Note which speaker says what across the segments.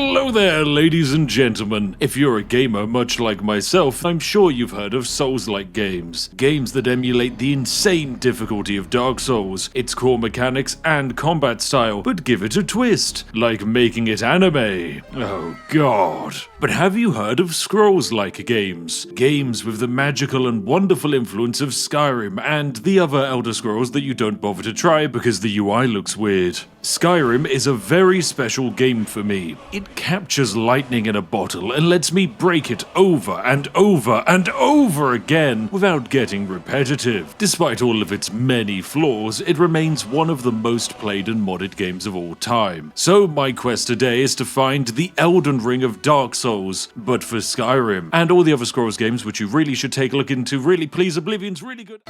Speaker 1: Hello there, ladies and gentlemen. If you're a gamer much like myself, I'm sure you've heard of Souls-like games. Games that emulate the insane difficulty of Dark Souls, its core mechanics and combat style, but give it a twist, like making it anime. Oh god. But have you heard of Scrolls-like games? Games with the magical and wonderful influence of Skyrim and the other Elder Scrolls that you don't bother to try because the UI looks weird. Skyrim is a very special game for me. It captures lightning in a bottle and lets me break it over and over and over again without getting repetitive. Despite all of its many flaws, it remains one of the most played and modded games of all time. So my quest today is to find the Elden Ring of Dark Souls, but for Skyrim, and all the other Scrolls games which you really should take a look into. Really please, Oblivion's really good.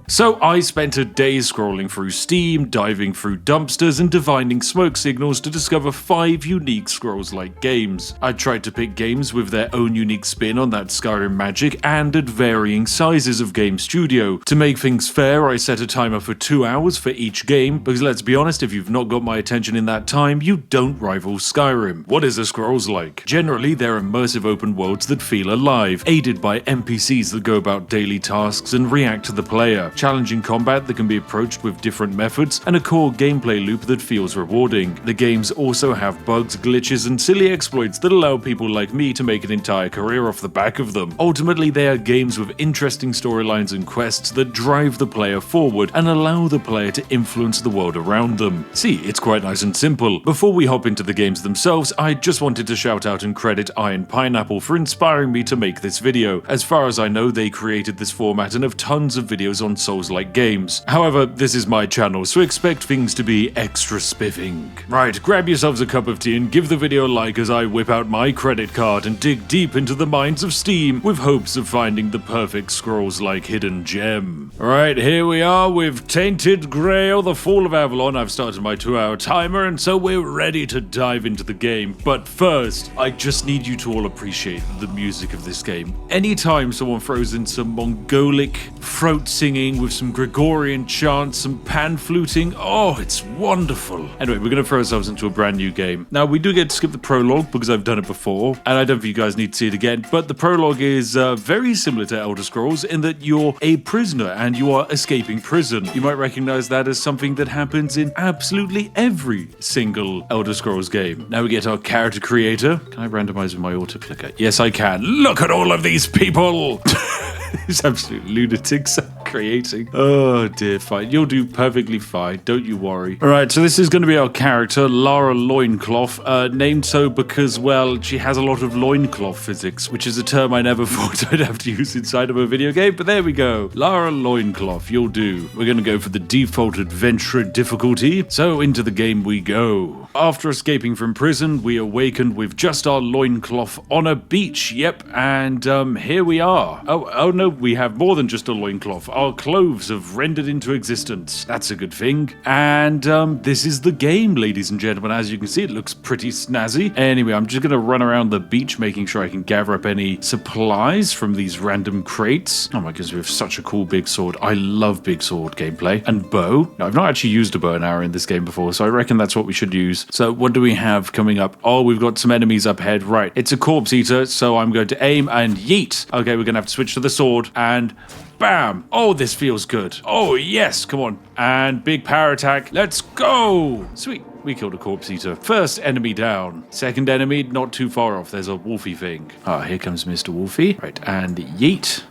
Speaker 1: So I spent a day scrolling through Steam, diving through dumpsters and divining smoke signals to discover 5 unique Scrolls-like games. I tried to pick games with their own unique spin on that Skyrim magic and at varying sizes of game studio. To make things fair, I set a timer for 2 hours for each game, because let's be honest, if you've not got my attention in that time, you don't rival Skyrim. What is a Scrolls-like? Generally, they're immersive open worlds that feel alive, aided by NPCs that go about daily tasks and react to the player. Challenging combat that can be approached with different methods, and a core gameplay loop that feels rewarding. The games also have bugs, glitches, and silly exploits that allow people like me to make an entire career off the back of them. Ultimately, they are games with interesting storylines and quests that drive the player forward and allow the player to influence the world around them. See, it's quite nice and simple. Before we hop into the games themselves, I just wanted to shout out and credit 𝘾𝘼𝙉𝙏 for inspiring me to make this video. As far as I know, they created this format and have tons of videos on Souls-like games. However, this is my channel, so expect things to be extra spiffing. Right, grab yourselves a cup of tea and give the video a like as I whip out my credit card and dig deep into the minds of Steam with hopes of finding the perfect Scrolls-like hidden gem. Alright, here we are with Tainted Grail, The Fall of Avalon. I've started my 2-hour timer, and so we're ready to dive into the game. But first, I just need you to all appreciate the music of this game. Anytime someone throws in some Mongolic throat singing with some Gregorian chants, some pan fluting, oh, it's wonderful. Anyway, we're going to throw ourselves into a brand new game. Now, we do get to skip the prologue because I've done it before, and I don't think you guys need to see it again, but the prologue is very similar to Elder Scrolls in that you're a prisoner and you are escaping prison. You might recognize that as something that happens in absolutely every single Elder Scrolls game. Now we get our character creator. Can I randomize with my auto clicker? Yes, I can. Look at all of these people! These absolute lunatics I'm creating. Oh dear, fine. You'll do perfectly fine. Don't you worry. Alright, so this is going to be our character, Lara Loincloth, named so because, well, she has a lot of loincloth physics, which is a term I never thought I'd have to use inside of a video game, but there we go. Lara Loincloth, you'll do. We're going to go for the default adventure difficulty, so into the game we go. After escaping from prison, we awakened with just our loincloth on a beach, yep, and here we are. Oh no, we have more than just a loincloth. Our clothes have rendered into existence. That's a good thing. And this is the game, ladies and gentlemen. As you can see, it looks pretty snazzy. Anyway, I'm just going to run around the beach, making sure I can gather up any supplies from these random crates. Oh my goodness, we have such a cool big sword. I love big sword gameplay. And bow. Now, I've not actually used a bow and arrow in this game before, so I reckon that's what we should use. So what do we have coming up? Oh, we've got some enemies up ahead. Right, it's a corpse eater, so I'm going to aim and yeet. Okay, we're going to have to switch to the sword and bam. Oh, this feels good. Oh, yes, come on. And big power attack. Let's go. Sweet. We killed a corpse eater. First enemy down. Second enemy, not too far off. There's a wolfie thing. Ah, here comes Mr. Wolfie. Right, and yeet.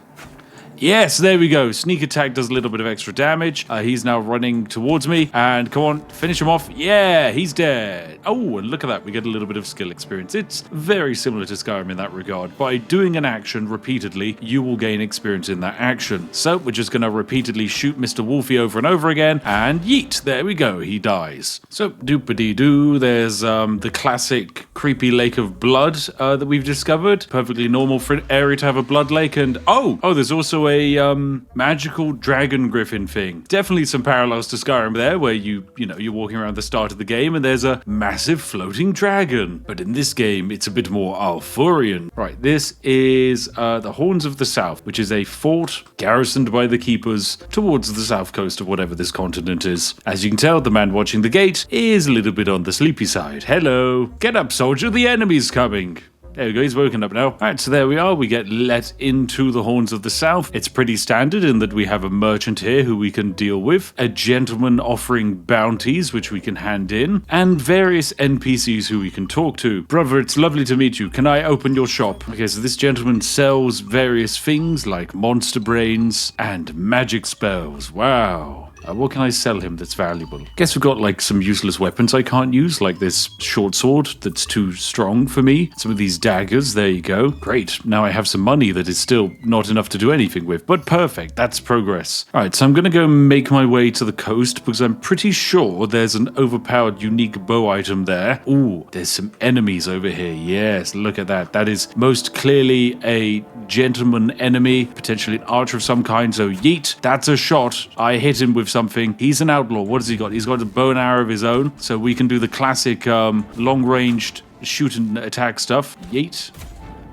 Speaker 1: Yes, there we go. Sneak attack does a little bit of extra damage. He's now running towards me. And come on, finish him off. Yeah, he's dead. Oh, and look at that. We get a little bit of skill experience. It's very similar to Skyrim in that regard. By doing an action repeatedly, you will gain experience in that action. So we're just going to repeatedly shoot Mr. Wolfie over and over again. And yeet, there we go. He dies. So doop-a-dee-doo. There's the classic creepy lake of blood that we've discovered. Perfectly normal for an area to have a blood lake. And oh, there's also also a magical dragon griffin thing. Definitely some parallels to Skyrim there, where you're walking around the start of the game and there's a massive floating dragon. But in this game, it's a bit more Arthurian. Right, this is the Horns of the South, which is a fort garrisoned by the keepers towards the south coast of whatever this continent is. As you can tell, the man watching the gate is a little bit on the sleepy side. Hello. Get up, soldier. The enemy's coming. There we go, he's woken up now. Alright, so there we are. We get let into the Horns of the South. It's pretty standard in that we have a merchant here who we can deal with, a gentleman offering bounties which we can hand in, and various NPCs who we can talk to. Brother, it's lovely to meet you. Can I open your shop? Okay, so this gentleman sells various things like monster brains and magic spells. Wow. What can I sell him that's valuable? Guess we've got like some useless weapons I can't use, like this short sword that's too strong for me. Some of these daggers, there you go. Great, now I have some money that is still not enough to do anything with, but perfect, that's progress. Alright, so I'm gonna go make my way to the coast because I'm pretty sure there's an overpowered unique bow item there. Ooh, there's some enemies over here. Yes, look at that. That is most clearly a gentleman enemy, potentially an archer of some kind, so yeet, that's a shot. I hit him with something. He's an outlaw. What has he got? He's got a bow and arrow of his own, so we can do the classic long-ranged shoot and attack stuff. Yeet.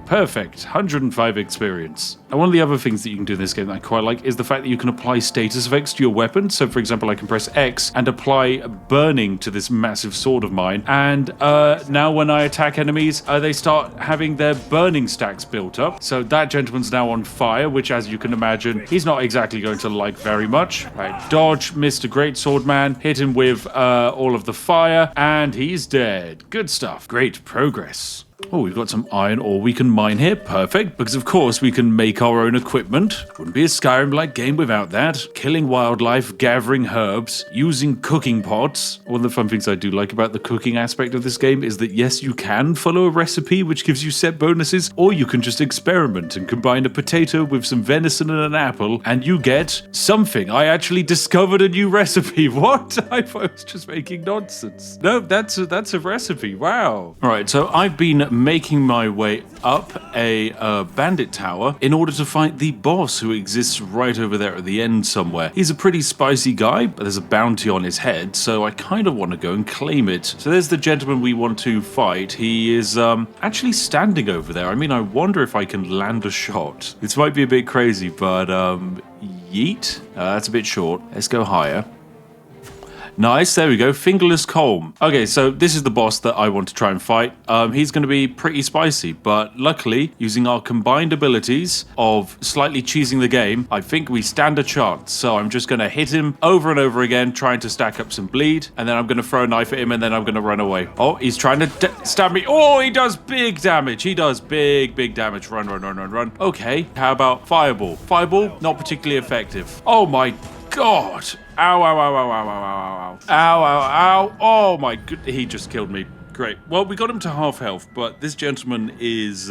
Speaker 1: Perfect. 105 experience. And one of the other things that you can do in this game that I quite like is the fact that you can apply status effects to your weapon. So, for example, I can press X and apply burning to this massive sword of mine. And now when I attack enemies, they start having their burning stacks built up. So that gentleman's now on fire, which, as you can imagine, he's not exactly going to like very much. Right, dodge, Mr. Great Sword Man, hit him with all of the fire, and he's dead. Good stuff. Great progress. Oh, we've got some iron ore we can mine here. Perfect, because of course we can make our own equipment. Wouldn't be a Skyrim-like game without that. Killing wildlife, gathering herbs, using cooking pots. One of the fun things I do like about the cooking aspect of this game is that yes, you can follow a recipe which gives you set bonuses, or you can just experiment and combine a potato with some venison and an apple, and you get something. I actually discovered a new recipe. What? I thought I was just making nonsense. No, that's a recipe. Wow. All right, so I've been making my way up a bandit tower in order to fight the boss who exists right over there at the end somewhere. He's a pretty spicy guy, but there's a bounty on his head, so I kind of want to go and claim it. So there's the gentleman we want to fight. He is actually standing over there. I mean, I wonder if I can land a shot. This might be a bit crazy, but yeet. That's a bit short. Let's go higher. Nice, there we go, Fingerless Colm. Okay, so this is the boss that I want to try and fight. He's going to be pretty spicy, but luckily, using our combined abilities of slightly cheesing the game, I think we stand a chance. So I'm just going to hit him over and over again, trying to stack up some bleed, and then I'm going to throw a knife at him, and then I'm going to run away. Oh, he's trying to stab me. Oh, he does big damage. He does big damage. Run, run, run, run, run. Okay, how about Fireball? Fireball, not particularly effective. Oh my God. Ow, ow, ow, ow, ow, ow, ow, ow. Ow, ow, ow. Oh my good. He just killed me. Great. Well, we got him to half health, but this gentleman is,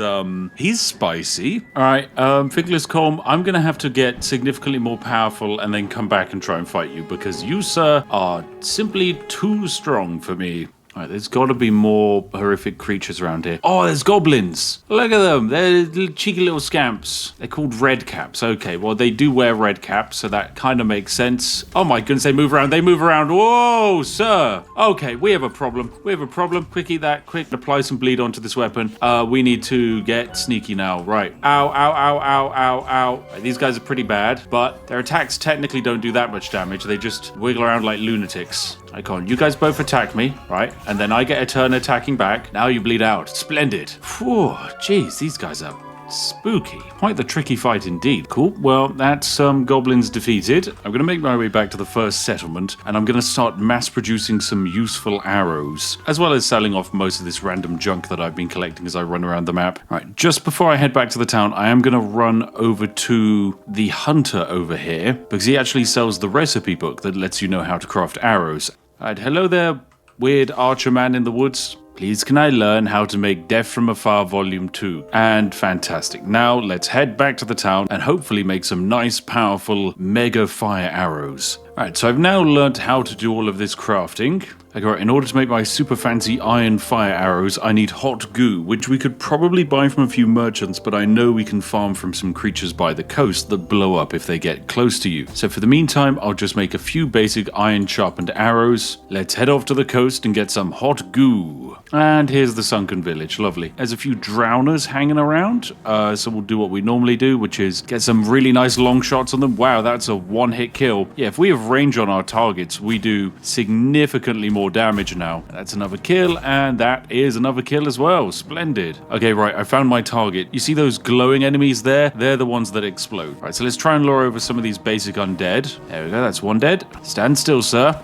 Speaker 1: he's spicy. All right, Fingerless Colm, I'm going to have to get significantly more powerful and then come back and try and fight you because you, sir, are simply too strong for me. All right, there's got to be more horrific creatures around here. Oh, there's goblins. Look at them. They're cheeky little scamps. They're called red caps. Okay, well, they do wear red caps, so that kind of makes sense. Oh my goodness, they move around. They move around. Whoa, sir. Okay, we have a problem. We have a problem. Quick, eat that. Quick, apply some bleed onto this weapon. We need to get sneaky now. Right. Ow, ow, ow, ow, ow, ow. Right, these guys are pretty bad, but their attacks technically don't do that much damage. They just wiggle around like lunatics. Icon, you guys both attack me, right? And then I get a turn attacking back. Now you bleed out. Splendid. Whew, jeez, these guys are spooky. Quite the tricky fight indeed. Cool. Well, that's some goblins defeated. I'm going to make my way back to the first settlement, and I'm going to start mass producing some useful arrows, as well as selling off most of this random junk that I've been collecting as I run around the map. All right, just before I head back to the town, I am going to run over to the hunter over here, because he actually sells the recipe book that lets you know how to craft arrows. All right, hello there, weird archer man in the woods. Please can I learn how to make Death from Afar Volume 2? And fantastic. Now let's head back to the town and hopefully make some nice, powerful, mega fire arrows. Alright, so I've now learnt how to do all of this crafting. Okay, right, in order to make my super fancy iron fire arrows, I need hot goo, which we could probably buy from a few merchants, but I know we can farm from some creatures by the coast that blow up if they get close to you. So for the meantime, I'll just make a few basic iron sharpened arrows. Let's head off to the coast and get some hot goo. And here's the sunken village, lovely. There's a few drowners hanging around, so we'll do what we normally do, which is get some really nice long shots on them. Wow, that's a one-hit kill. Yeah, if we have range on our targets, we do significantly more damage now. That's another kill, and that is another kill as well. Splendid. Okay, right, I found my target. You see those glowing enemies there? They're the ones that explode. Right, so let's try and lure over some of these basic undead. There we go, that's one dead. Stand still, sir.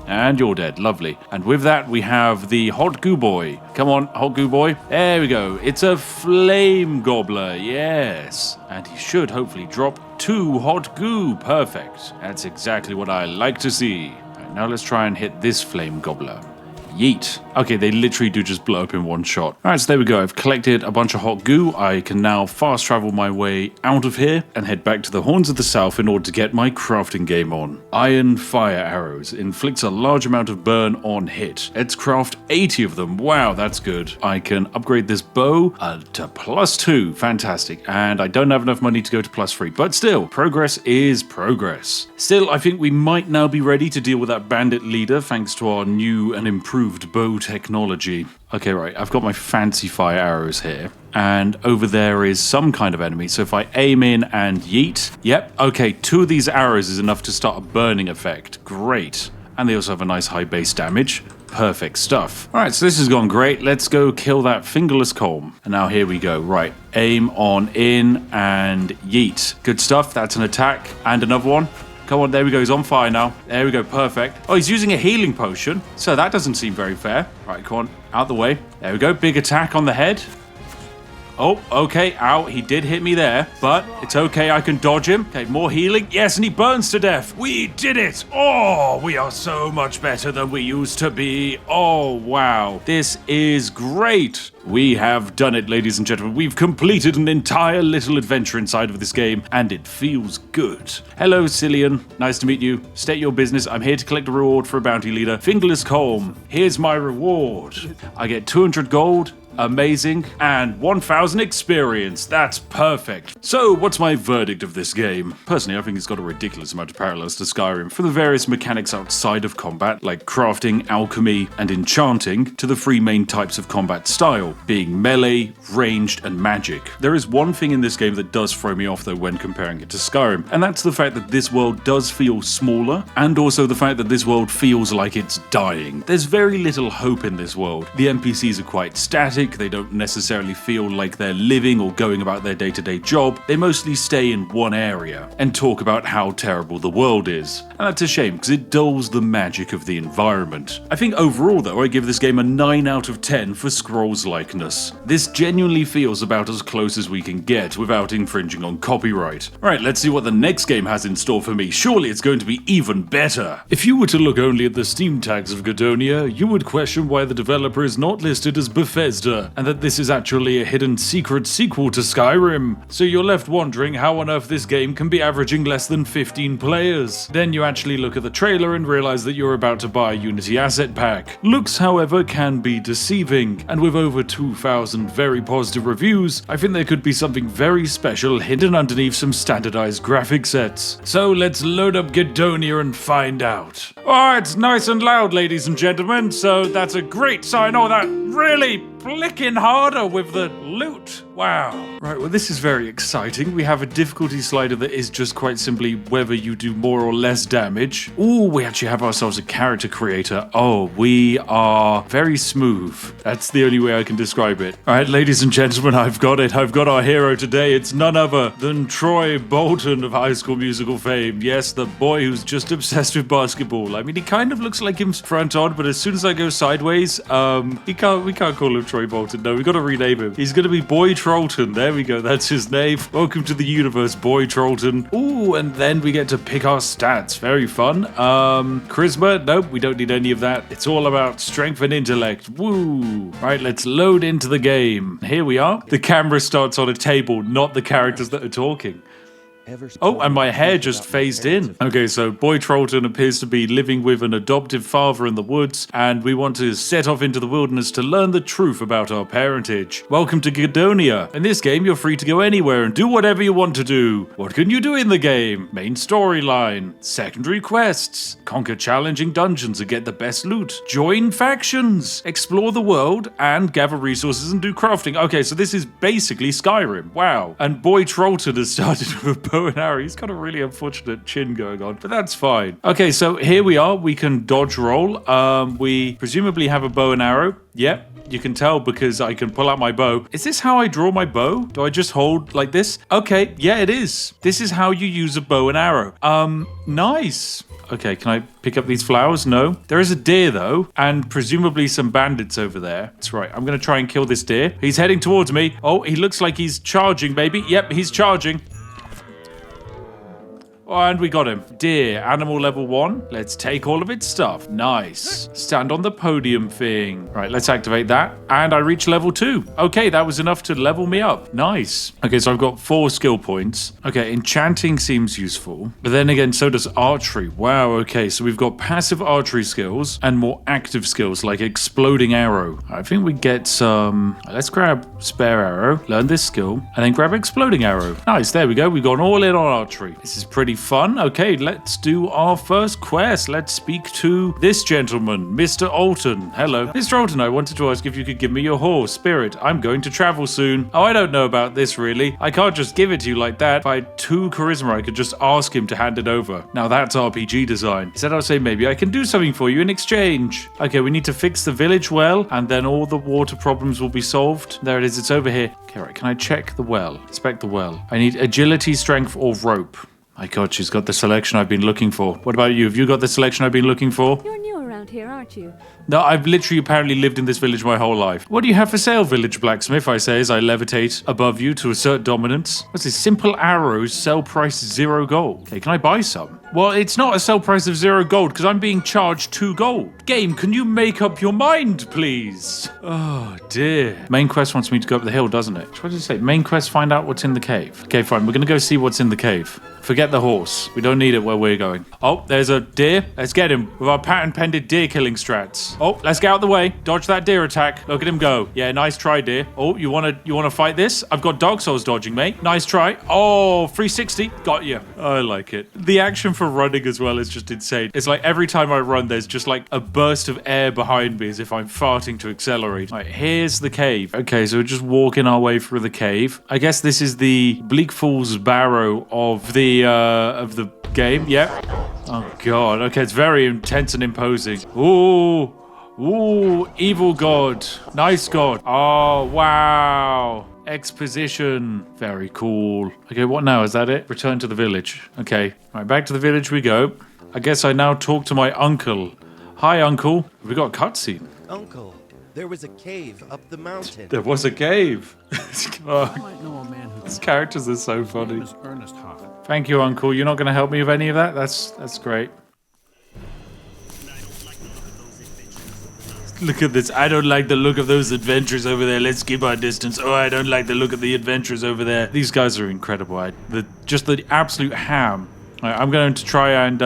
Speaker 1: And you're dead. Lovely. And with that, we have the hot goo boy. Come on, hot goo boy. There we go. It's a flame gobbler. Yes. And he should hopefully drop 2 hot goo. Perfect. That's exactly what I like to see. Right, now let's try and hit this flame gobbler. Yeet. Okay, they literally do just blow up in one shot. Alright, so there we go. I've collected a bunch of hot goo. I can now fast travel my way out of here and head back to the Horns of the South in order to get my crafting game on. Iron fire arrows. Inflicts a large amount of burn on hit. Let's craft 80 of them. Wow, that's good. I can upgrade this bow to +2. Fantastic. And I don't have enough money to go to +3, but still, progress is progress. Still, I think we might now be ready to deal with that bandit leader thanks to our new and improved bow technology. Okay, right, I've got my fancy fire arrows here, and over there is some kind of enemy, so if I aim in and yeet, yep, okay, 2 of these arrows is enough to start a burning effect. Great. And they also have a nice high base damage. Perfect stuff. Alright, so this has gone great. Let's go kill that fingerless 𝘾𝘼𝙉. And now here we go. Right, aim on in and yeet. Good stuff, that's an attack. And another one. Come on, there we go, he's on fire now. There we go, perfect. Oh, he's using a healing potion, so that doesn't seem very fair. Right, come on, out the way. There we go, big attack on the head. Oh, okay, ow, he did hit me there, but it's okay, I can dodge him. Okay, more healing. Yes, and he burns to death. We did it. Oh, we are so much better than we used to be. Oh, wow. This is great. We have done it, ladies and gentlemen. We've completed an entire little adventure inside of this game, and it feels good. Hello, Cillian. Nice to meet you. State your business. I'm here to collect a reward for a bounty leader. Fingerless 𝘾𝘼𝙉. Here's my reward. I get 200 gold. Amazing, and 1000 experience. That's perfect. So, what's my verdict of this game? Personally, I think it's got a ridiculous amount of parallels to Skyrim, from the various mechanics outside of combat, like crafting, alchemy, and enchanting, to the 3 main types of combat style, being melee, ranged, and magic. There is one thing in this game that does throw me off, though, when comparing it to Skyrim, and that's the fact that this world does feel smaller, and also the fact that this world feels like it's dying. There's very little hope in this world. The NPCs are quite static. They don't necessarily feel like they're living or going about their day-to-day job. They mostly stay in one area and talk about how terrible the world is. And that's a shame, because it dulls the magic of the environment. I think overall, though, I give this game a 9 out of 10 for Scrolls likeness. This genuinely feels about as close as we can get without infringing on copyright. Right, let's see what the next game has in store for me. Surely it's going to be even better. If you were to look only at the Steam tags of Gedonia, you would question why the developer is not listed as Bethesda, and that this is actually a hidden secret sequel to Skyrim. So you're left wondering how on earth this game can be averaging less than 15 players. Then you actually look at the trailer and realize that you're about to buy a Unity asset pack. Looks, however, can be deceiving, and with over 2,000 very positive reviews, I think there could be something very special hidden underneath some standardized graphic sets. So let's load up Gedonia and find out. Oh, it's nice and loud, ladies and gentlemen, so that's a great sign. Oh, that really flicking harder with the loot. Wow. Right, well, this is very exciting. We have a difficulty slider that is just quite simply whether you do more or less damage. Ooh, we actually have ourselves a character creator. Oh, we are very smooth. That's the only way I can describe it. All right, ladies and gentlemen, I've got it. I've got our hero today. It's none other than Troy Bolton of High School Musical fame. Yes, the boy who's just obsessed with basketball. I mean, he kind of looks like him front on, but as soon as I go sideways, we can't call him Troy Bolton. No, we got to rename him. He's going to be Boy Trollton. There we go. That's his name. Welcome to the universe, Boy Trollton. Ooh, and then we get to pick our stats. Very fun. Charisma? Nope, we don't need any of that. It's all about strength and intellect. Woo! Right, let's load into the game. Here we are. The camera starts on a table, not the characters that are talking. Oh, and my hair just phased in. Okay, so Boy Trollton appears to be living with an adoptive father in the woods, and we want to set off into the wilderness to learn the truth about our parentage. Welcome to Gedonia. In this game, you're free to go anywhere and do whatever you want to do. What can you do in the game? Main storyline, secondary quests, conquer challenging dungeons and get the best loot, join factions, explore the world, and gather resources and do crafting. Okay, so this is basically Skyrim. Wow. And Boy Trollton has started with a bow and arrow. He's got a really unfortunate chin going on, but that's fine. Okay, so here we are. We can dodge roll. We presumably have a bow and arrow. Yep. You can tell because I can pull out my bow. Is this how I draw my bow? Do I just hold like this? Okay, yeah, it is. This is how you use a bow and arrow. Nice. Okay, can I pick up these flowers? No. There is a deer though, and presumably some bandits over there. That's right. I'm gonna try and kill this deer. He's heading towards me. Oh, he looks like he's charging, baby. Yep, he's charging. Oh, and we got him. Deer, animal level 1. Let's take all of its stuff. Nice. Stand on the podium thing. Right, let's activate that. And I reached level 2. Okay, that was enough to level me up. Nice. Okay, so I've got 4 skill points. Okay, enchanting seems useful. But then again, so does archery. Wow, okay, so we've got passive archery skills and more active skills like exploding arrow. I think we get some... Let's grab spare arrow, learn this skill, and then grab exploding arrow. Nice, there we go. We've gone all in on archery. This is pretty fun. Okay, let's do our first quest. Let's speak to this gentleman, Mr. Alton. Hello. Mr. Alton, I wanted to ask if you could give me your horse, Spirit. I'm going to travel soon. Oh, I don't know about this, really. I can't just give it to you like that. If I had 2 charisma, I could just ask him to hand it over. Now that's RPG design. He said I'll say maybe I can do something for you in exchange. Okay, we need to fix the village well, and then all the water problems will be solved. There it is. It's over here. Okay, right. Can I check the well? Inspect the well. I need agility, strength, or rope. My God, she's got the selection I've been looking for. What about you? Have you got the selection I've been looking for?
Speaker 2: You're new around here, aren't you?
Speaker 1: No, I've literally apparently lived in this village my whole life. What do you have for sale, village blacksmith? I say as I levitate above you to assert dominance. What's this? Simple arrows, sell price 0 gold. Okay, can I buy some? Well, it's not a sell price of 0 gold because I'm being charged 2 gold. Game, can you make up your mind, please? Oh, dear. Main quest wants me to go up the hill, doesn't it? What did it say? Main quest, find out what's in the cave. Okay, fine. We're going to go see what's in the cave. Forget the horse. We don't need it where we're going. Oh, there's a deer. Let's get him with our patent-pended deer killing strats. Oh, let's get out of the way. Dodge that deer attack. Look at him go. Yeah, nice try, deer. Oh, you wanna fight this? I've got Dark Souls dodging, mate. Nice try. Oh, 360. Got you. I like it. The action for running as well is just insane. It's like every time I run, there's just like a burst of air behind me as if I'm farting to accelerate. All right, here's the cave. Okay, so we're just walking our way through the cave. I guess this is the 𝘾𝘼𝙉𝙏 of the game. Yep. Oh God. Okay, it's very intense and imposing. Ooh, evil god. Nice god. Oh, wow. Exposition. Very cool. Okay, what now? Is that it? Return to the village. Okay. All right, back to the village we go. I guess I now talk to my uncle. Hi, uncle. We got a cutscene.
Speaker 3: Uncle, there was a cave up the mountain.
Speaker 1: There was a cave.
Speaker 4: I might know a man who
Speaker 1: These characters are so funny.
Speaker 4: is Ernest Hart.
Speaker 1: Thank you, uncle. You're not going to help me with any of that? That's great. Look at this. I don't like the look of those adventures over there. Let's keep our distance. Oh, I don't like the look of the adventures over there. These guys are incredible. Just the absolute ham. I'm going to try and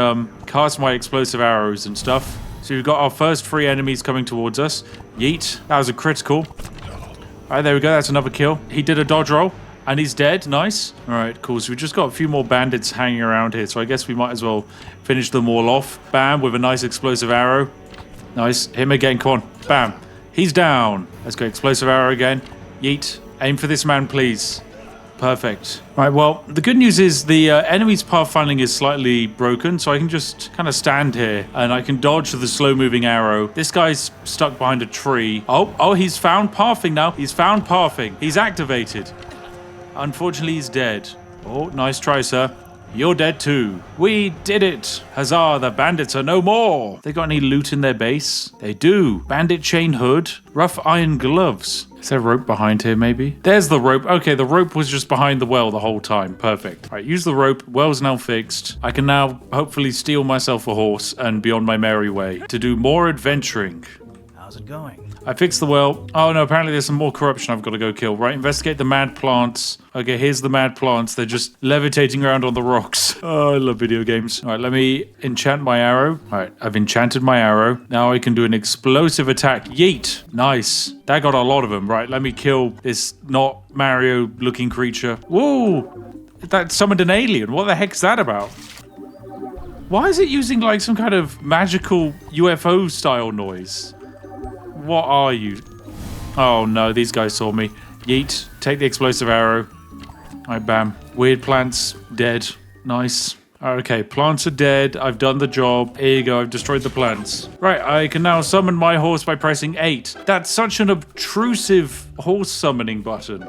Speaker 1: cast my explosive arrows and stuff. So we've got our first 3 enemies coming towards us. Yeet. That was a critical. All right, there we go. That's another kill. He did a dodge roll. And he's dead. Nice. All right, cool. So we just got a few more bandits hanging around here. So I guess we might as well finish them all off. Bam, with a nice explosive arrow. Nice. Hit him again. Come on. Bam. He's down. Let's go. Explosive arrow again. Yeet. Aim for this man, please. Perfect. Right, well, the good news is the enemy's pathfinding is slightly broken, so I can just kind of stand here and I can dodge the slow-moving arrow. This guy's stuck behind a tree. Oh, he's found pathing now. He's found pathing. He's activated. Unfortunately, he's dead. Oh, nice try, sir. You're dead too. We did it. Huzzah, the bandits are no more. They got any loot in their base? They do. Bandit chain hood, rough iron gloves. Is there a rope behind here, maybe? There's the rope. Okay, the rope was just behind the well the whole time. Perfect. All right, use the rope. Well's now fixed. I can now hopefully steal myself a horse and be on my merry way to do more adventuring.
Speaker 4: How's it going?
Speaker 1: I fixed the well. Oh no, apparently there's some more corruption I've got to go kill. Right, investigate the mad plants. Okay, here's the mad plants. They're just levitating around on the rocks. Oh, I love video games. All right, let me enchant my arrow. All right, I've enchanted my arrow. Now I can do an explosive attack. Yeet. Nice. That got a lot of them. Right, let me kill this not Mario-looking creature. Whoa! That summoned an alien. What the heck's that about? Why is it using like some kind of magical UFO style noise? What are you? Oh no, these guys saw me. Yeet, take the explosive arrow. Alright, bam. Weird plants, dead. Nice. Okay, plants are dead. I've done the job. Here you go, I've destroyed the plants. Right, I can now summon my horse by pressing 8. That's such an obtrusive horse summoning button.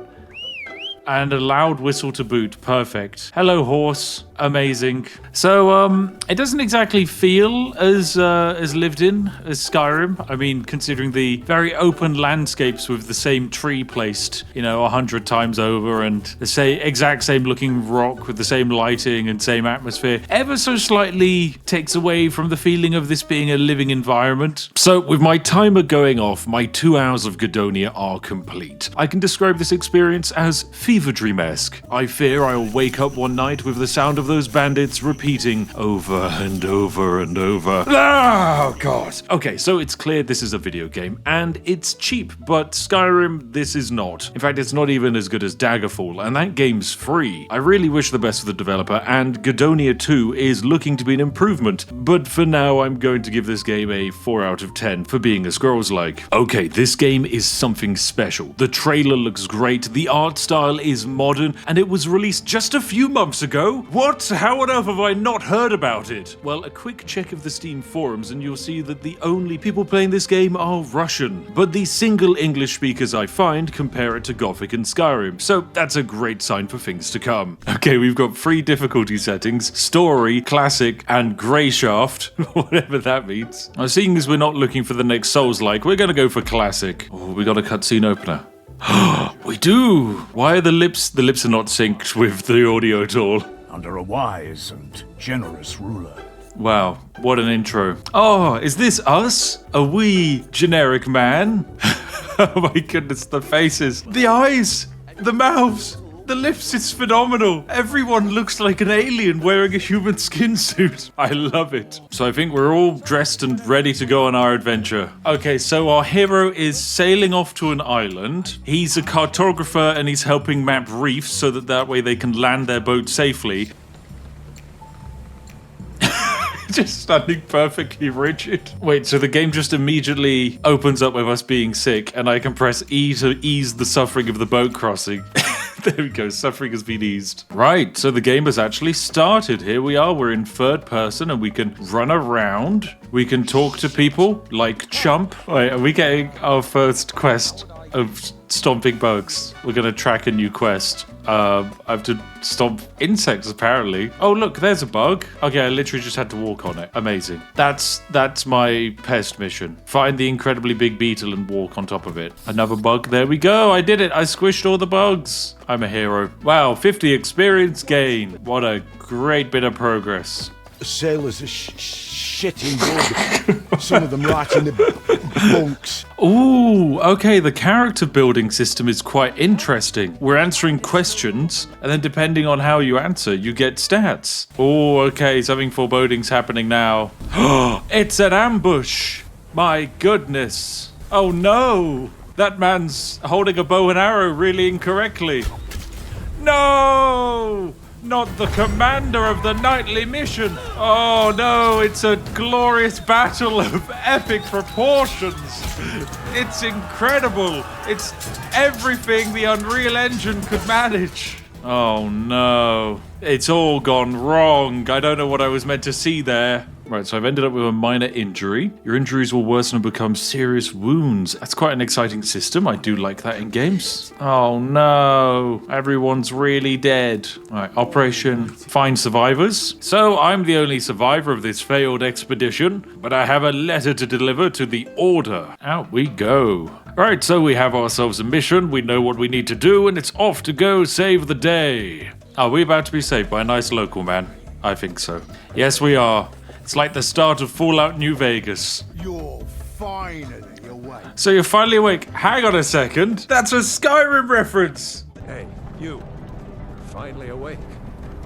Speaker 1: And a loud whistle to boot. Perfect. Hello, horse. Amazing. So, it doesn't exactly feel as lived in as Skyrim. I mean, considering the very open landscapes with the same tree placed, 100 times over, and the exact same looking rock with the same lighting and same atmosphere, ever so slightly takes away from the feeling of this being a living environment. So, with my timer going off, my 2 hours of Gedonia are complete. I can describe this experience as fever dream-esque. I fear I'll wake up one night with the sound of those bandits repeating over and over and over. Oh, God. Okay, so it's clear this is a video game, and it's cheap, but Skyrim, this is not. In fact, it's not even as good as Daggerfall, and that game's free. I really wish the best for the developer, and Gedonia 2 is looking to be an improvement, but for now, I'm going to give this game a 4 out of 10 for being a Scrolls-like. Okay, this game is something special. The trailer looks great, the art style is modern, and it was released just a few months ago. What? How on earth have I not heard about it? Well, a quick check of the Steam forums and you'll see that the only people playing this game are Russian. But the single English speakers I find compare it to Gothic and Skyrim, so that's a great sign for things to come. Okay, we've got 3 difficulty settings: Story, Classic, and Grey Shaft, whatever that means. Now, seeing as we're not looking for the next Scolls Like, we're gonna go for Classic. Oh, we got a cutscene opener. We do! Why are the lips are not synced with the audio at all?
Speaker 2: Under a wise and generous ruler.
Speaker 1: Wow, what an intro. Oh, is this us? A wee generic man? Oh my goodness, the faces, the eyes, the mouths, the lips, it's phenomenal. Everyone looks like an alien wearing a human skin suit. I love it. So I think we're all dressed and ready to go on our adventure. Okay, so our hero is sailing off to an island. He's a cartographer and he's helping map reefs so that way they can land their boat safely. Just standing perfectly rigid. Wait, so the game just immediately opens up with us being sick and I can press E to ease the suffering of the boat crossing. There we go, suffering has been eased. Right, so the game has actually started. Here we are, we're in third person and we can run around. We can talk to people like Chump. Wait, are we getting our first quest of stomping bugs? We're gonna track a new quest. I have to stomp insects, apparently. Oh, look, there's a bug. Okay, I literally just had to walk on it. Amazing. That's my pest mission. Find the incredibly big beetle and walk on top of it. Another bug. There we go. I did it. I squished all the bugs. I'm a hero. Wow, 50 experience gain. What a great bit of progress.
Speaker 2: Sailors are shitting good. Some of them right in the bunks.
Speaker 1: Ooh, okay, the character building system is quite interesting. We're answering questions, and then depending on how you answer, you get stats. Oh, okay, something foreboding's happening now. It's an ambush! My goodness. Oh no! That man's holding a bow and arrow really incorrectly. No! Not the commander of the nightly mission. Oh no, it's a glorious battle of epic proportions. It's incredible. It's everything the Unreal Engine could manage. Oh no, it's all gone wrong. I don't know what I was meant to see there. Right, so I've ended up with a minor injury. Your injuries will worsen and become serious wounds. That's quite an exciting system. I do like that in games. Oh no, everyone's really dead. All right, Operation Find Survivors. So I'm the only survivor of this failed expedition, but I have a letter to deliver to the Order. Out we go. Right, so we have ourselves a mission. We know what we need to do, and it's off to go save the day. Are we about to be saved by a nice local man? I think so. Yes, we are. It's like the start of Fallout New Vegas.
Speaker 2: You're finer than your way.
Speaker 1: So you're finally awake. Hang on a second. That's a Skyrim reference.
Speaker 5: Hey, you. Finally awake.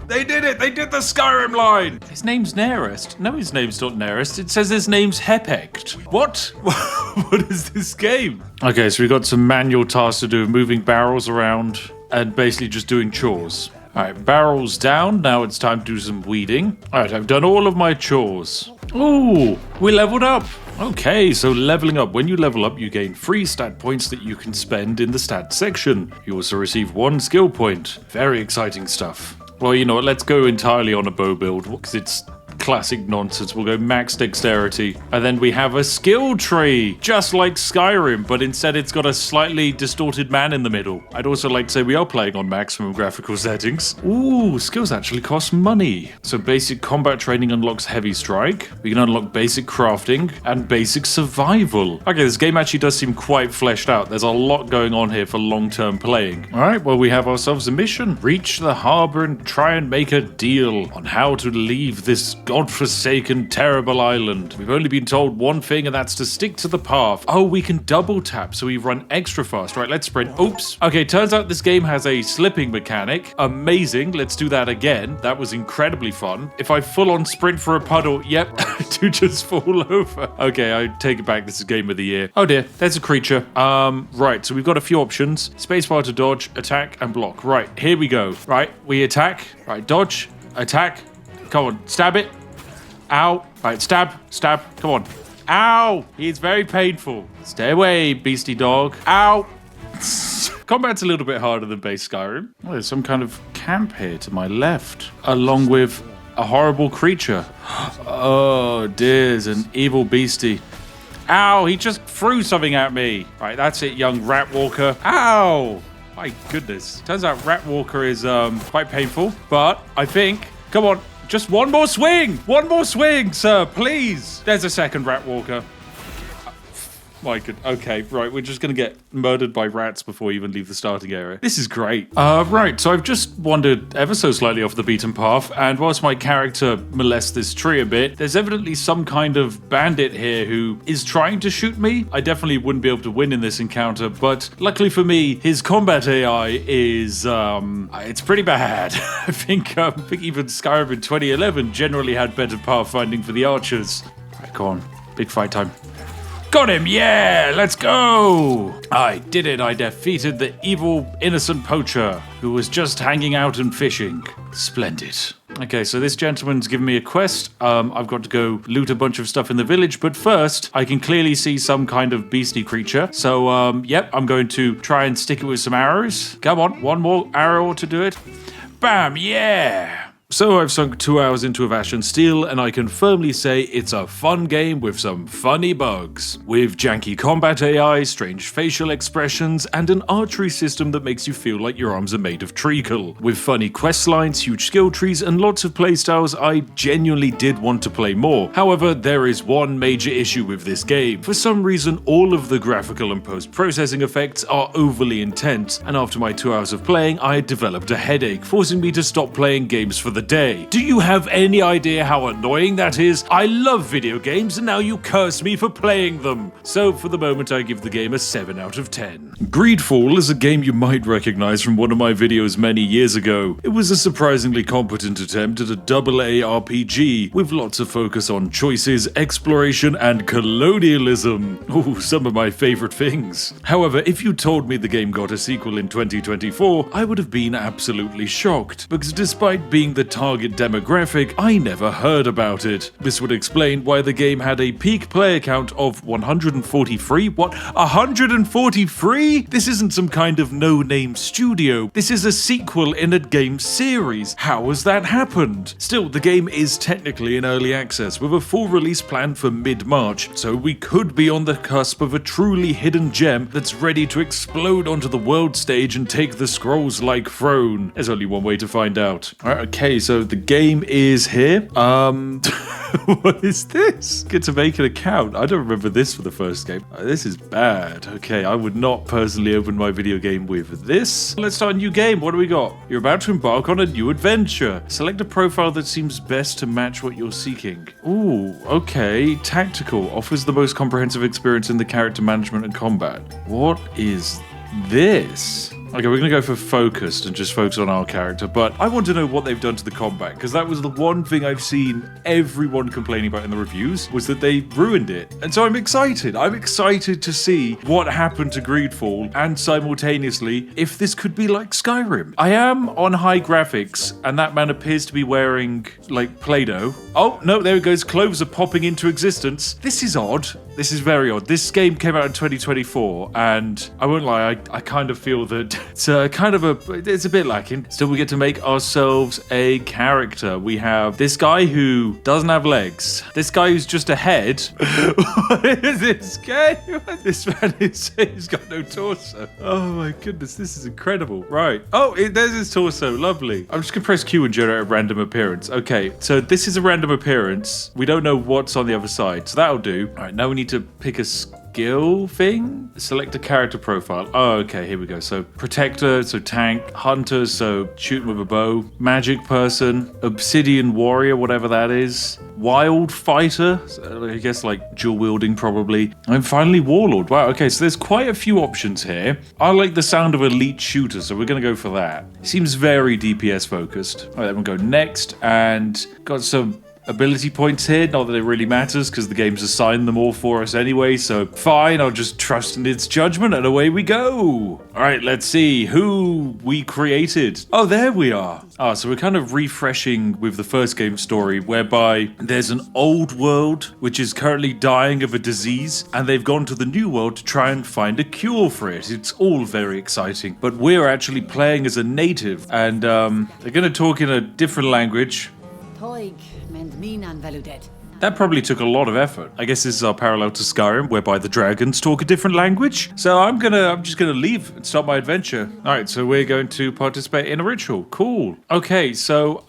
Speaker 1: They did it. They did the Skyrim line. His name's Nearest. No, his name's not Nearest. It says his name's 𝘎𝙆𝙔𝙍. What? What is this game? Okay, so we've got some manual tasks to do, moving barrels around and basically just doing chores. All right, barrels down. Now it's time to do some weeding. All right, I've done all of my chores. Ooh, we leveled up. Okay, so leveling up. When you level up, you gain 3 stat points that you can spend in the stat section. You also receive 1 skill point. Very exciting stuff. Well, you know what, let's go entirely on a bow build, because it's classic nonsense. We'll go max dexterity, and then we have a skill tree, just like Skyrim, but instead it's got a slightly distorted man in the middle. I'd also like to say we are playing on maximum graphical settings. Ooh, skills actually cost money. So basic combat training unlocks heavy strike. We can unlock basic crafting and basic survival. Okay, this game actually does seem quite fleshed out. There's a lot going on here for long-term playing. All right, well, we have ourselves a mission. Reach the harbor and try and make a deal on how to leave this godforsaken, terrible island. We've only been told one thing, and that's to stick to the path. Oh, we can double tap, so we run extra fast. Right, let's sprint. Oops. Okay, turns out this game has a slipping mechanic. Amazing. Let's do that again. That was incredibly fun. If I full on sprint for a puddle, yep, I do just fall over. Okay, I take it back. This is game of the year. Oh dear, there's a creature. Right, so we've got a few options. Spacebar to dodge, attack, and block. Right, here we go. Right, we attack. Right, dodge, attack. Come on, stab it. Ow. Right, stab, stab. Come on. Ow. It's very painful. Stay away, beastie dog. Ow. Combat's a little bit harder than base Skyrim. Oh, there's some kind of camp here to my left, along with a horrible creature. Oh, dear, there's an evil beastie. Ow, he just threw something at me. Right, that's it, young rat walker. Ow. My goodness. Turns out rat walker is quite painful, but I think, come on. Just one more swing! One more swing, sir, please! There's a second rat walker. My good. Okay, right, we're just gonna get murdered by rats before we even leave the starting area. This is great. Right, so I've just wandered ever so slightly off the beaten path, and whilst my character molests this tree a bit, there's evidently some kind of bandit here who is trying to shoot me. I definitely wouldn't be able to win in this encounter, but luckily for me, his combat AI is, it's pretty bad. I think even Skyrim in 2011 generally had better pathfinding for the archers. Right, go on. Big fight time. Got him, yeah, let's go! I did it, I defeated the evil, innocent poacher who was just hanging out and fishing. Splendid. Okay, so this gentleman's given me a quest. I've got to go loot a bunch of stuff in the village, but first, I can clearly see some kind of beastie creature. So, yep, I'm going to try and stick it with some arrows. Come on, one more arrow to do it. Bam, yeah! So I've sunk 2 hours into Avashen Steel, and I can firmly say it's a fun game with some funny bugs. With janky combat AI, strange facial expressions, and an archery system that makes you feel like your arms are made of treacle. With funny quest lines, huge skill trees, and lots of playstyles, I genuinely did want to play more. However, there is one major issue with this game. For some reason, all of the graphical and post-processing effects are overly intense, and after my 2 hours of playing, I had developed a headache, forcing me to stop playing games for the day. Do you have any idea how annoying that is? I love video games, and now you curse me for playing them. So for the moment, I give the game a 7 out of 10. Greedfall is a game you might recognize from one of my videos many years ago. It was a surprisingly competent attempt at a AA RPG with lots of focus on choices, exploration, and colonialism. Oh, some of my favorite things. However, if you told me the game got a sequel in 2024, I would have been absolutely shocked, because despite being the target demographic, I never heard about it. This would explain why the game had a peak player count of 143. What? 143? This isn't some kind of no-name studio. This is a sequel in a game series. How has that happened? Still, the game is technically in early access with a full release planned for mid-March, so we could be on the cusp of a truly hidden gem that's ready to explode onto the world stage and take the Scolls Like throne. There's only one way to find out. Okay, so the game is here. What is this? Get to make an account. I don't remember this for the first game. This is bad. Okay, I would not personally open my video game with this. Let's start a new game. What do we got? You're about to embark on a new adventure. Select a profile that seems best to match what you're seeking. Ooh, okay. Tactical offers the most comprehensive experience in the character management and combat. What is this? Okay, we're going to go for focused and just focus on our character, but I want to know what they've done to the combat, because that was the one thing I've seen everyone complaining about in the reviews, was that they ruined it. And so I'm excited. I'm excited to see what happened to Greedfall, and simultaneously, if this could be like Skyrim. I am on high graphics, and that man appears to be wearing, like, Play-Doh. Oh, no, there it goes. Cloves are popping into existence. This is odd. This is very odd. This game came out in 2024, and I won't lie, I kind of feel that it's it's a bit lacking. Still, we get to make ourselves a character. We have this guy who doesn't have legs. This guy who's just a head. What is this guy? This man he's got no torso. Oh my goodness, this is incredible. Right. Oh, there's his torso. Lovely. I'm just gonna press Q and generate a random appearance. Okay, so this is a random appearance. We don't know what's on the other side, so that'll do. All right, now we need to pick a skill thing. Select a character profile. Oh, okay, here we go. So protector, so tank, hunter, so shooting with a bow, magic person, obsidian warrior, whatever that is, wild fighter, so I guess like dual wielding probably, and finally warlord. Wow, okay, so there's quite a few options here. I like the sound of elite shooter, so we're gonna go for that. Seems very DPS focused. All right, then we'll go next, and got some ability points here. Not that it really matters because the game's assigned them all for us anyway, so fine, I'll just trust in its judgment and away we go. All right, let's see who we created. Oh, there we are. So we're kind of refreshing with the first game story, whereby there's an old world which is currently dying of a disease, and they've gone to the new world to try and find a cure for it. It's all very exciting, but we're actually playing as a native, and they're going to talk in a different language. That probably took a lot of effort. I guess this is our parallel to Skyrim, whereby the dragons talk a different language. So I'm just gonna leave and start my adventure. All right, so we're going to participate in a ritual. Cool. Okay, so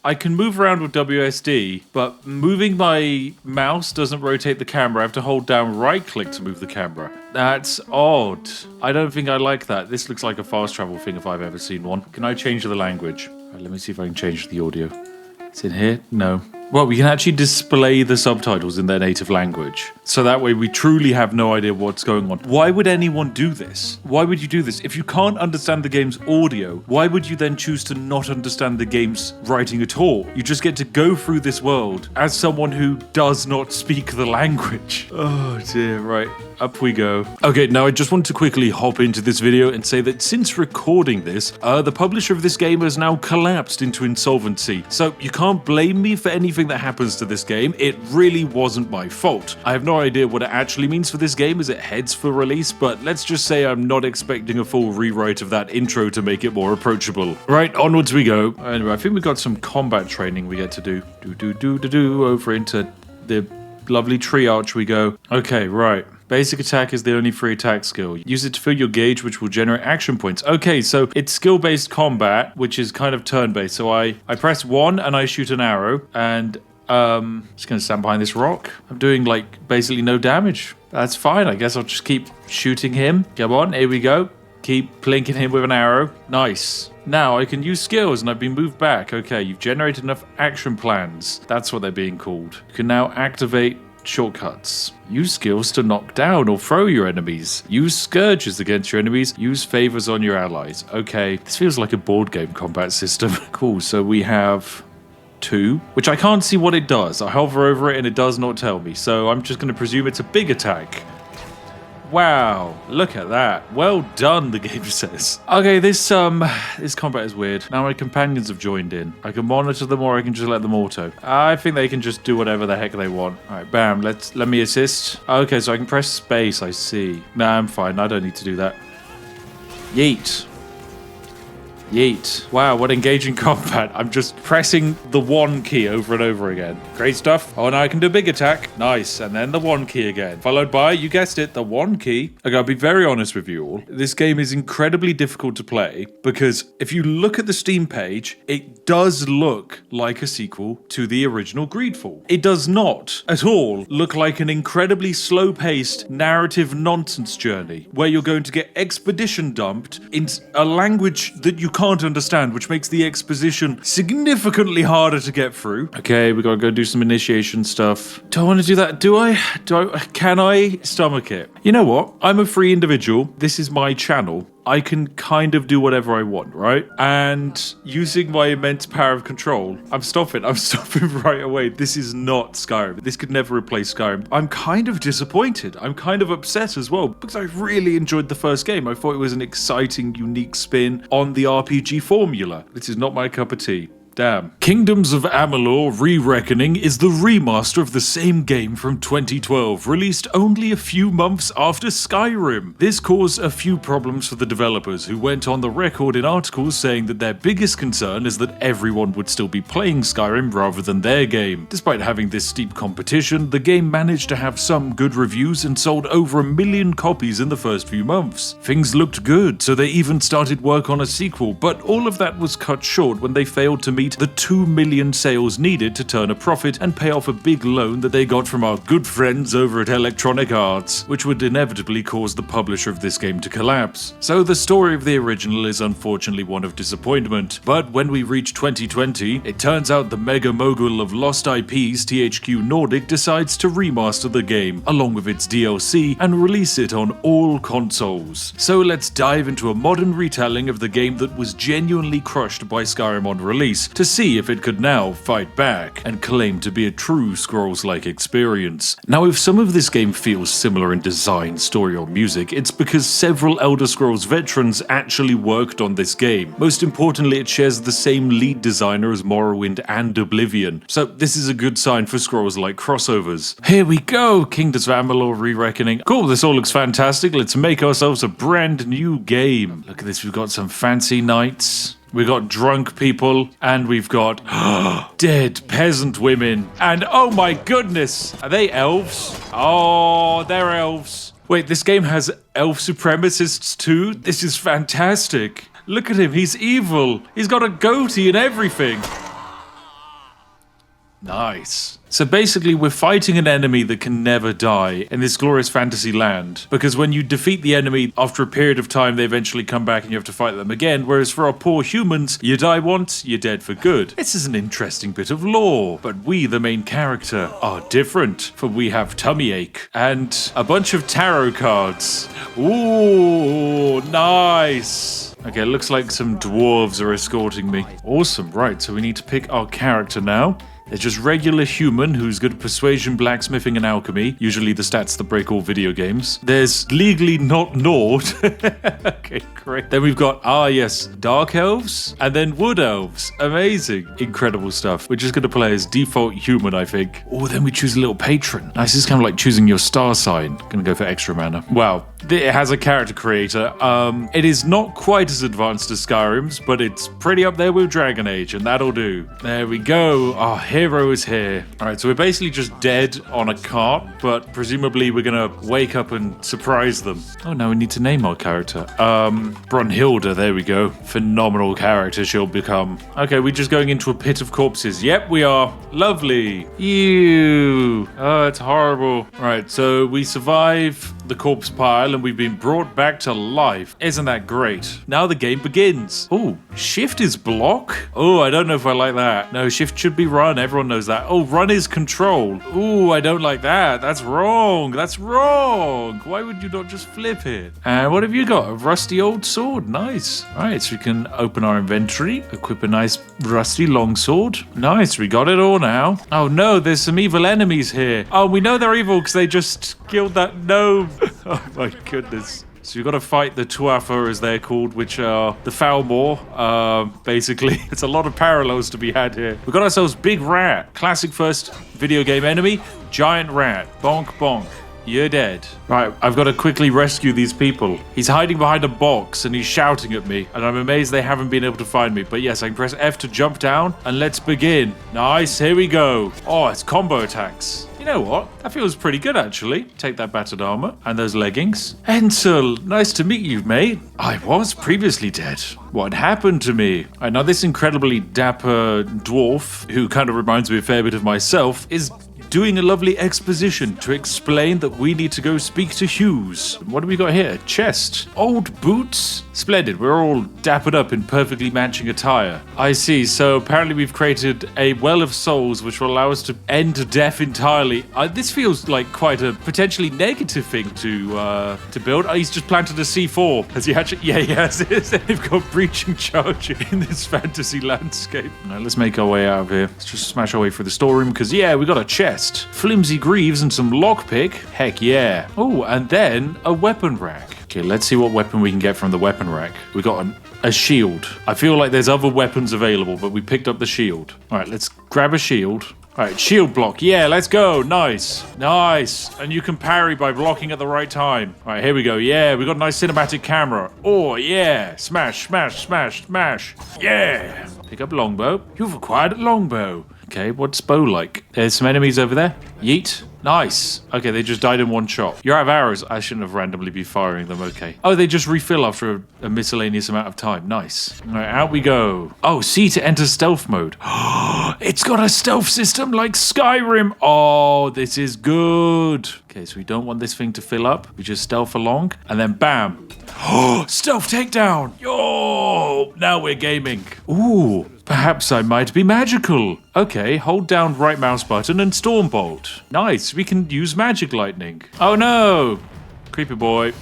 Speaker 1: I can move around with WSD, but moving my mouse doesn't rotate the camera. I have to hold down right click to move the camera. That's odd. I don't think I like that. This looks like a fast travel thing if I've ever seen one. Can I change the language? All right, let me see if I can change the audio. It's in here? No. Well, we can actually display the subtitles in their native language. So that way we truly have no idea what's going on. Why would anyone do this? Why would you do this? If you can't understand the game's audio, why would you then choose to not understand the game's writing at all? You just get to go through this world as someone who does not speak the language. Oh dear, right. Up we go. Okay, now I just want to quickly hop into this video and say that since recording this, the publisher of this game has now collapsed into insolvency. So you can't blame me for anything that happens to this game. It really wasn't my fault. I have no idea what it actually means for this game as it heads for release, but let's just say I'm not expecting a full rewrite of that intro to make it more approachable. Right, onwards we go. Anyway, I think we've got some combat training we get to do. Over into the lovely tree arch we go. Okay, right. Basic attack is the only free attack skill. Use it to fill your gauge, which will generate action points. Okay, so it's skill-based combat, which is kind of turn-based. So I press 1 and I shoot an arrow, and just gonna stand behind this rock. I'm doing like basically no damage. That's fine. I guess I'll just keep shooting him. Come on, here we go. Keep plinking him with an arrow. Nice. Now I can use skills and I've been moved back. Okay, you've generated enough action plans. That's what they're being called. You can now activate shortcuts. Use skills to knock down or throw your enemies. Use scourges against your enemies. Use favors on your allies. Okay, this feels like a board game combat system. Cool, so we have 2, which I can't see what it does. I hover over it and it does not tell me, so I'm just going to presume it's a big attack. Wow, look at that. Well done, the game says. Okay, this combat is weird. Now my companions have joined in. I can monitor them or I can just let them auto. I think they can just do whatever the heck they want. All right, bam, let me assist. Okay, so I can press space, I see. Nah, I'm fine, I don't need to do that. Yeet. Yeet. Wow, what engaging combat. I'm just pressing the 1 key over and over again. Great stuff. Oh, now I can do a big attack. Nice. And then the 1 key again. Followed by, you guessed it, the 1 key. I gotta be very honest with you all. This game is incredibly difficult to play because if you look at the Steam page, it does look like a sequel to the original Greedfall. It does not at all look like an incredibly slow-paced narrative nonsense journey where you're going to get exposition dumped in a language that you can't understand, which makes the exposition significantly harder to get through. Okay, we gotta go do some initiation stuff. Do I want to do that? Can I stomach it? You know what? I'm a free individual. This is my channel. I can kind of do whatever I want, right? And using my immense power of control, I'm stopping right away. This is not Skyrim. This could never replace Skyrim. I'm kind of disappointed. I'm kind of upset as well because I really enjoyed the first game. I thought it was an exciting, unique spin on the RPG formula. This is not my cup of tea. Damn. Kingdoms of Amalur Rereckoning is the remaster of the same game from 2012, released only a few months after Skyrim. This caused a few problems for the developers, who went on the record in articles saying that their biggest concern is that everyone would still be playing Skyrim rather than their game. Despite having this steep competition, the game managed to have some good reviews and sold over 1 million copies in the first few months. Things looked good, so they even started work on a sequel, but all of that was cut short when they failed to meet the 2 million sales needed to turn a profit and pay off a big loan that they got from our good friends over at Electronic Arts, which would inevitably cause the publisher of this game to collapse. So the story of the original is unfortunately one of disappointment, but when we reach 2020, it turns out the mega mogul of lost IPs, THQ Nordic, decides to remaster the game, along with its DLC, and release it on all consoles. So let's dive into a modern retelling of the game that was genuinely crushed by Skyrim on release, to see if it could now fight back and claim to be a true Scrolls-like experience. Now, if some of this game feels similar in design, story or music, it's because several Elder Scrolls veterans actually worked on this game. Most importantly, it shares the same lead designer as Morrowind and Oblivion, so this is a good sign for Scrolls-like crossovers. Here we go! Kingdoms of Amalur Rereckoning. Cool, this all looks fantastic. Let's make ourselves a brand new game. Look at this, we've got some fancy knights. We've got drunk people, and we've got dead peasant women. And oh my goodness, are they elves? Oh, they're elves. Wait, this game has elf supremacists too? This is fantastic. Look at him, he's evil. He's got a goatee and everything. Nice. So basically, we're fighting an enemy that can never die in this glorious fantasy land, because when you defeat the enemy, after a period of time, they eventually come back and you have to fight them again, whereas for our poor humans, you die once, you're dead for good. This is an interesting bit of lore, but we, the main character, are different, for we have tummy ache and a bunch of tarot cards. Ooh, nice. Okay, looks like some dwarves are escorting me. Awesome, right, so we need to pick our character now. There's just regular human who's good at persuasion, blacksmithing, and alchemy. Usually the stats that break all video games. There's legally not Nord. Okay, great. Then we've got, yes, dark elves, and then wood elves. Amazing. Incredible stuff. We're just going to play as default human, I think. Oh, then we choose a little patron. Nice, this is kind of like choosing your star sign. Gonna go for extra mana. Wow. It has a character creator. It is not quite as advanced as Skyrim's, but it's pretty up there with Dragon Age, and that'll do. There we go. Our hero is here. All right, so we're basically just dead on a cart, but presumably we're gonna wake up and surprise them. Oh, now we need to name our character. Brunhilde, there we go. Phenomenal character she'll become. Okay, we're just going into a pit of corpses. Yep, we are. Lovely. Ew. Oh, it's horrible. All right, so we survive the corpse pile and we've been brought back to life. Isn't that great? Now the game begins. Oh, shift is block? Oh, I don't know if I like that. No, shift should be run. Everyone knows that. Oh, run is control. Oh, I don't like that. That's wrong. That's wrong. Why would you not just flip it? And what have you got? A rusty old sword. Nice. All right, so we can open our inventory, equip a nice rusty long sword. Nice, we got it all now. Oh no, there's some evil enemies here. Oh, we know they're evil because they just killed that gnome. Oh my goodness. So you've got to fight the 𝘽𝙀, as they're called, which are the 𝘽𝙁, basically. It's a lot of parallels to be had here. We've got ourselves Big Rat. Classic first video game enemy. Giant rat. Bonk, bonk. You're dead. Right, I've got to quickly rescue these people. He's hiding behind a box and he's shouting at me, and I'm amazed they haven't been able to find me. But yes, I can press F to jump down, and let's begin. Nice, here we go. Oh, it's combo attacks. You know what? That feels pretty good, actually. Take that battered armor and those leggings. 𝘾𝘼𝙉𝙏, nice to meet you, mate. I was previously dead. What happened to me? Right, now this incredibly dapper dwarf, who kind of reminds me a fair bit of myself, is doing a lovely exposition to explain that we need to go speak to 𝘽𝙀𝙇. What do we got here? Chest. Old boots? Splendid. We're all dappered up in perfectly matching attire. I see. So apparently we've created a well of souls which will allow us to end death entirely. This feels like quite a potentially negative thing to build. Oh, he's just planted a C4. Has he actually? Yeah, he has. They've got breaching charge in this fantasy landscape. Now let's make our way out of here. Let's just smash our way through the storeroom because yeah, we got a chest. Flimsy greaves and some lockpick. Heck yeah. Oh, and then a weapon rack. Okay, let's see what weapon we can get from the weapon rack. We got a shield. I feel like there's other weapons available, but we picked up the shield. All right, let's grab a shield. All right, shield block. Yeah, let's go. Nice. Nice. And you can parry by blocking at the right time. All right, here we go. Yeah, we got a nice cinematic camera. Oh, yeah. Smash, smash, smash, smash. Yeah. Pick up longbow. You've acquired a longbow. Okay, what's bow like? There's some enemies over there. Yeet. Nice. Okay, they just died in one shot. You're out of arrows. I shouldn't have randomly be firing them. Okay. Oh, they just refill after a miscellaneous amount of time. Nice. All right, out we go. Oh, C to enter stealth mode. It's got a stealth system like Skyrim. Oh, this is good. Okay, so we don't want this thing to fill up. We just stealth along and then bam. Oh, stealth takedown. Yo, now we're gaming. Ooh. Perhaps I might be magical. Okay, hold down right mouse button and storm bolt. Nice, we can use magic lightning. Oh no! Creepy boy.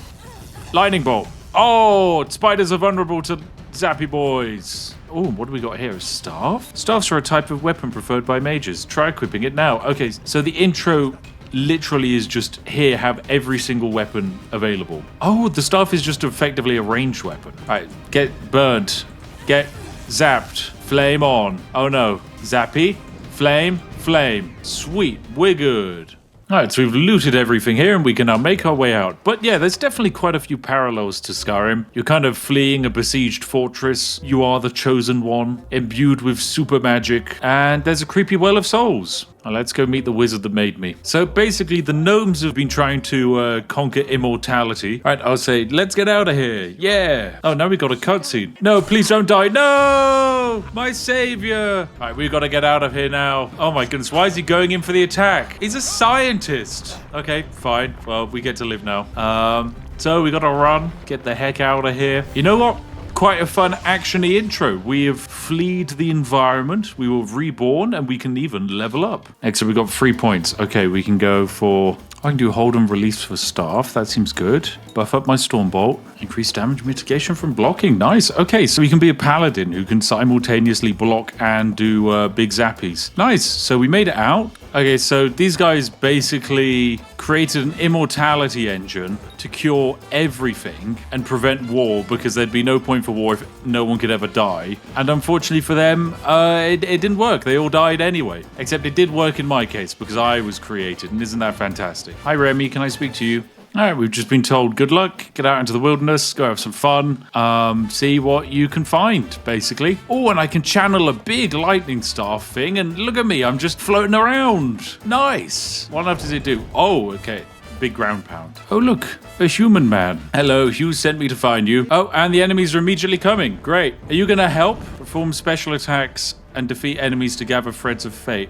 Speaker 1: Lightning bolt. Oh, spiders are vulnerable to zappy boys. Oh, what do we got here? A staff? Staffs are a type of weapon preferred by mages. Try equipping it now. Okay, so the intro literally is just here, have every single weapon available. Oh, the staff is just effectively a ranged weapon. All right, get burnt. Get zapped. Flame on. Oh no. Zappy. Flame. Flame. Sweet. We're good. Alright, so we've looted everything here and we can now make our way out. But yeah, there's definitely quite a few parallels to Skyrim. You're kind of fleeing a besieged fortress. You are the chosen one, imbued with super magic. And there's a creepy well of souls. Now let's go meet the wizard that made me. So basically, the gnomes have been trying to conquer immortality. All right, I'll say, let's get out of here. Yeah. Oh, now we got a cutscene. No, please don't die. No! My savior. All right, we've got to get out of here now. Oh my goodness, why is he going in for the attack? He's a scientist. Okay, fine. Well, we get to live now. So we got to run. Get the heck out of here. You know what? Quite a fun action-y intro. We have fleed the environment, we were reborn, and we can even level up. Excellent, we got 3 points. Okay, we can go for... I can do hold and release for staff. That seems good. Buff up my storm bolt. Increase damage mitigation from blocking. Nice. Okay, so we can be a paladin who can simultaneously block and do big zappies. Nice. So we made it out. Okay, so these guys basically created an immortality engine to cure everything and prevent war, because there'd be no point for war if no one could ever die. And unfortunately for them, it didn't work. They all died anyway. Except it did work in my case because I was created, and isn't that fantastic? Hi Remy, can I speak to you? Alright, we've just been told good luck, get out into the wilderness, go have some fun, see what you can find, basically. Oh, and I can channel a big lightning staff thing, and look at me, I'm just floating around. Nice. What enough does it do? Oh, okay. Big ground pound. Oh, look, a human man. Hello, Hugh sent me to find you. Oh, and the enemies are immediately coming. Great. Are you gonna help? Perform special attacks and defeat enemies to gather threads of fate.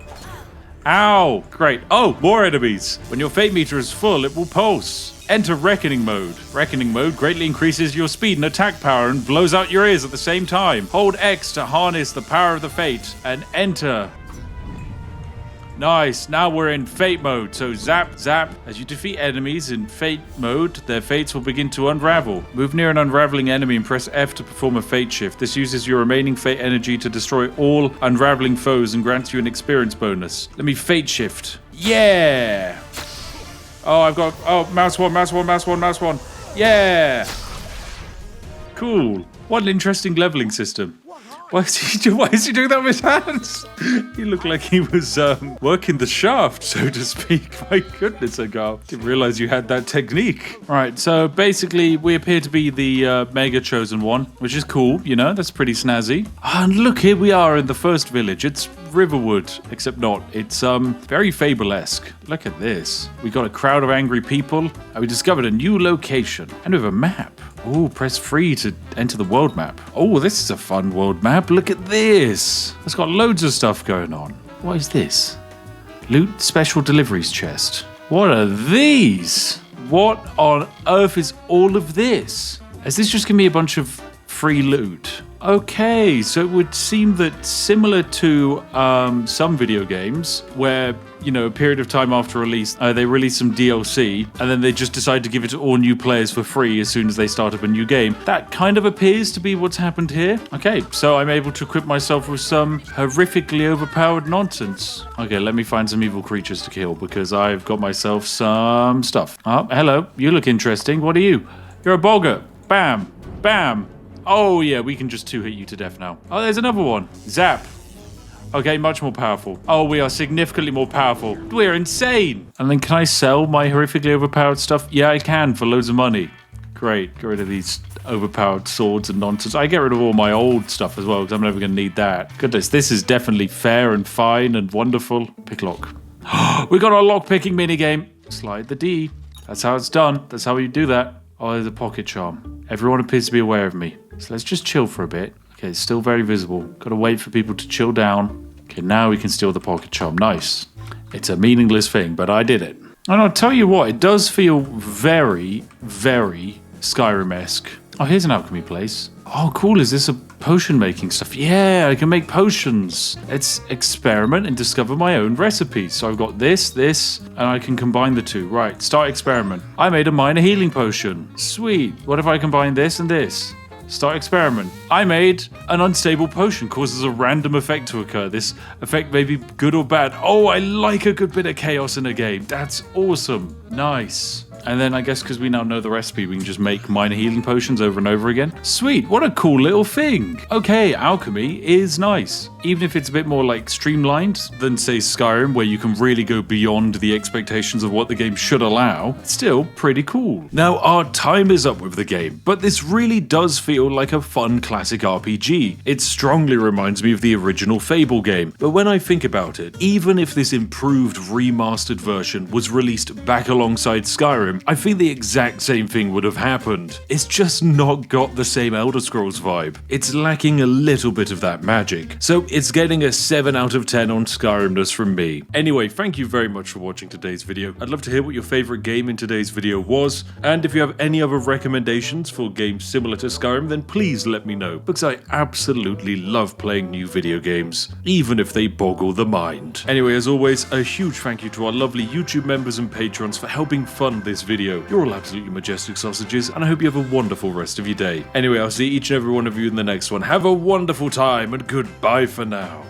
Speaker 1: Ow! Great. Oh, more enemies. When your fate meter is full, it will pulse. Enter Reckoning mode. Reckoning mode greatly increases your speed and attack power and blows out your ears at the same time. Hold X to harness the power of the fate and enter. Nice. Now we're in fate mode. So zap, zap. As you defeat enemies in fate mode, their fates will begin to unravel. Move near an unraveling enemy and press F to perform a fate shift. This uses your remaining fate energy to destroy all unraveling foes and grants you an experience bonus. Let me fate shift. Yeah. Oh, I've got... Oh, mouse one, mouse one, mouse one, mouse one. Yeah. Cool. What an interesting leveling system. Why is he doing that with his hands? He looked like he was working the shaft, so to speak. My goodness, Agar. Didn't realize you had that technique. All right, so basically we appear to be the mega chosen one, which is cool, you know, that's pretty snazzy. And look, here we are in the first village. It's Riverwood, except not. It's very Fable-esque. Look at this. We got a crowd of angry people, and we discovered a new location. And we have a map. Oh, press free to enter the world map. Oh, this is a fun world map. Look at this. It's got loads of stuff going on. What is this? Loot special deliveries chest. What are these? What on earth is all of this? Is this just gonna be a bunch of free loot? Okay, so it would seem that similar to some video games where, you know, a period of time after release, they release some DLC and then they just decide to give it to all new players for free as soon as they start up a new game. That kind of appears to be what's happened here. Okay, so I'm able to equip myself with some horrifically overpowered nonsense. Okay, let me find some evil creatures to kill because I've got myself some stuff. Oh, hello, you look interesting. What are you? You're a bogger. Bam, bam. Oh yeah, we can just 2-hit you to death now. Oh, there's another one. Zap. Okay, much more powerful. Oh, we are significantly more powerful. We're insane. And then can I sell my horrifically overpowered stuff? Yeah, I can for loads of money. Great. Get rid of these overpowered swords and nonsense. I get rid of all my old stuff as well because I'm never going to need that. Goodness, this is definitely fair and fine and wonderful. Pick lock. We got our lock-picking minigame. Slide the D. That's how it's done. That's how you do that. Oh, there's a pocket charm. Everyone appears to be aware of me. So let's just chill for a bit. Okay, it's still very visible. Gotta wait for people to chill down. Okay, now we can steal the pocket charm. Nice. It's a meaningless thing, but I did it. And I'll tell you what, it does feel very, very Skyrim-esque. Oh, here's an alchemy place. Oh, cool. Is this a potion making stuff? Yeah, I can make potions. Let's experiment and discover my own recipes. So I've got this, and I can combine the two. Right, start experiment. I made a minor healing potion. Sweet. What if I combine this and this? Start experiment. I made an unstable potion, causes a random effect to occur. This effect may be good or bad. Oh, I like a good bit of chaos in a game. That's awesome. Nice. And then I guess because we now know the recipe, we can just make minor healing potions over and over again. Sweet, what a cool little thing. Okay, alchemy is nice. Even if it's a bit more like streamlined than say Skyrim, where you can really go beyond the expectations of what the game should allow, it's still pretty cool. Now, our time is up with the game, but this really does feel like a fun classic RPG. It strongly reminds me of the original Fable game, but when I think about it, even if this improved remastered version was released back alongside Skyrim, I think the exact same thing would have happened. It's just not got the same Elder Scrolls vibe. It's lacking a little bit of that magic. So it's getting a 7 out of 10 on Skyrimness from me. Anyway, thank you very much for watching today's video. I'd love to hear what your favorite game in today's video was, and if you have any other recommendations for games similar to Skyrim, then please let me know, because I absolutely love playing new video games, even if they boggle the mind. Anyway, as always, a huge thank you to our lovely YouTube members and patrons for helping fund this video. You're all absolutely majestic sausages, and I hope you have a wonderful rest of your day. Anyway, I'll see each and every one of you in the next one. Have a wonderful time, and goodbye for now.